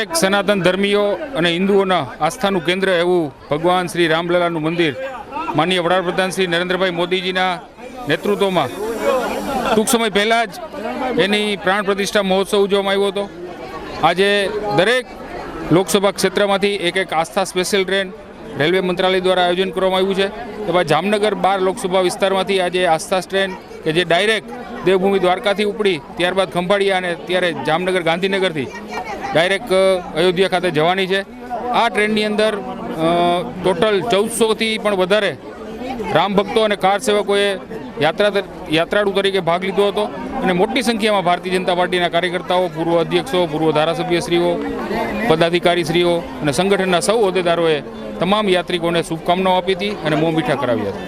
એક સનાતન ધર્મીઓ અને હિન્દુઓના આસ્થાનું કેન્દ્ર એવું ભગવાન શ્રી રામલલાનું મંદિર માનનીય વડાપ્રધાન શ્રી નરેન્દ્રભાઈ મોદીજીના નેતૃત્વમાં ટૂંક સમય પહેલાં જ એની પ્રાણ પ્રતિષ્ઠા મહોત્સવ ઉજવવામાં આવ્યો હતો। આજે દરેક લોકસભા ક્ષેત્રમાંથી એક આસ્થા સ્પેશિયલ ટ્રેન રેલવે મંત્રાલય દ્વારા આયોજન કરવામાં આવ્યું છે। એમાં જામનગર 12 લોકસભા વિસ્તારમાંથી આજે આસ્થા ટ્રેન કે જે ડાયરેક્ટ દેવભૂમિ દ્વારકાથી ઉપડી ત્યારબાદ ખંભાળિયા અને ત્યારે જામનગર ગાંધીનગરથી ડાયરેક્ટ અયોધ્યા ખાતે જવાની છે। આ ટ્રેનની અંદર ટોટલ 1400થી પણ વધારે રામ ભક્તો અને કાર સેવકોએ યાત્રાળુ તરીકે ભાગ લીધો હતો અને મોટી સંખ્યામાં ભારતીય જનતા પાર્ટીના કાર્યકર્તાઓ, પૂર્વ અધ્યક્ષો, પૂર્વ ધારાસભ્યશ્રીઓ, પદાધિકારીશ્રીઓ અને સંગઠનના સૌ હોદ્દેદારોએ તમામ યાત્રિકોને શુભકામનાઓ આપી હતી અને મોં મીઠા કરાવ્યા હતા।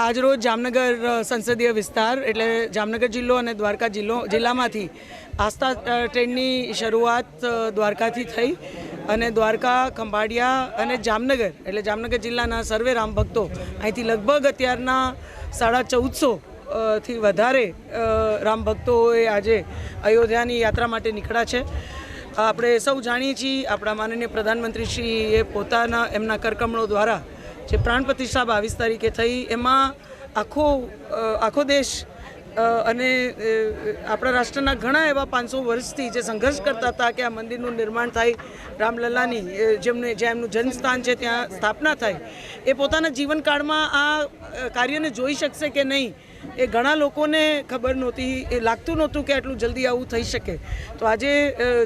આજરોજ જામનગર સંસદીય વિસ્તાર એટલે જામનગર જિલ્લો અને દ્વારકા જિલ્લામાંથી આસ્થા ટ્રેનની શરૂઆત દ્વારકાથી થઈ અને દ્વારકા, ખંભાળિયા અને જામનગર એટલે જામનગર જિલ્લાના સર્વે રામ ભક્તો અહીંથી લગભગ અત્યારના 1450 થી વધારે રામ ભક્તોએ આજે અયોધ્યાની યાત્રા માટે નીકળ્યા છે। આપણે સૌ જાણીએ છીએ આપણા માનનીય પ્રધાનમંત્રીશ્રીએ પોતાના એમના કરકમણો દ્વારા જે પ્રાણ પ્રતિષ્ઠા 22 તારીખે થઈ એમાં આખો દેશ અને આપણા રાષ્ટ્રના ઘણા એવા 500 વર્ષથી જે સંઘર્ષ કરતા હતા કે આ મંદિરનું નિર્માણ થાય, રામલલ્લાની જ્યાં એમનું જન્મસ્થાન છે ત્યાં સ્થાપના થાય, એ પોતાના જીવનકાળમાં આ કાર્યને જોઈ શકશે કે નહીં એ ઘણા લોકોને ખબર નહોતી, એ લાગતું નહોતું કે આટલું જલ્દી આવું થઈ શકે। તો આજે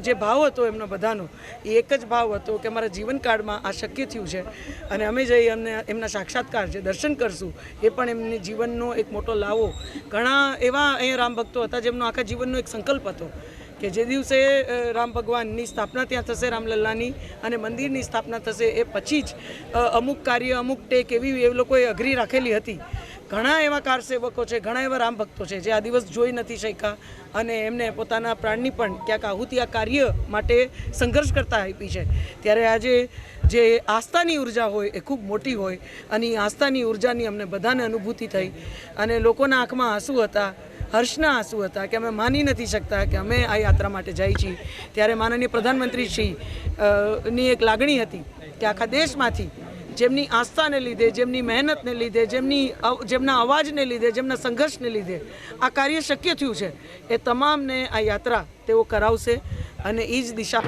જે ભાવ હતો એમનો બધાનો એ એક જ ભાવ હતો કે અમારા જીવનકાળમાં આ શક્ય થયું છે અને અમે જઈ એમના સાક્ષાત્કાર જે દર્શન કરશું એ પણ એમની જીવનનો એક મોટો લાવો। ઘણા એવા અહીંયા રામ ભક્તો હતા જેમનો આખા જીવનનો એક સંકલ્પ હતો કે જે દિવસે રામ ભગવાનની સ્થાપના ત્યાં થશે, રામલલ્લાની, અને મંદિરની સ્થાપના થશે એ પછી જ અમુક કાર્ય, અમુક ટેક એવી એ લોકોએ અઘરી રાખેલી હતી। ઘણા એવા કાર સેવકો છે, ઘણા એવા રામ ભક્તો છે જે આ દિવસ જોઈ નથી શક્યા અને એમને પોતાના પ્રાણની પણ ક્યાંક આહુતિ આ કાર્ય માટે સંઘર્ષ કરતા આપી છે। ત્યારે આજે જે આસ્થાની ઉર્જા હોય એ ખૂબ મોટી હોય અને એ આસ્થાની ઉર્જાની અમને બધાને અનુભૂતિ થઈ અને લોકોના આંખમાં આંસુ હતા, હર્ષના આંસુ હતા કે અમે માની નથી શકતા કે અમે આ યાત્રા માટે જઈએ છીએ। ત્યારે માનનીય પ્રધાનમંત્રીશ્રીની એક લાગણી હતી કે આખા દેશમાંથી જેમની આસ્થાને લીધે, જેમની મહેનતને લીધે, જેમના અવાજને લીધે, જેમના સંઘર્ષને લીધે આ કાર્ય શક્ય થયું છે એ તમામને આ યાત્રા તેઓ કરાવશે અને એ જ દિશા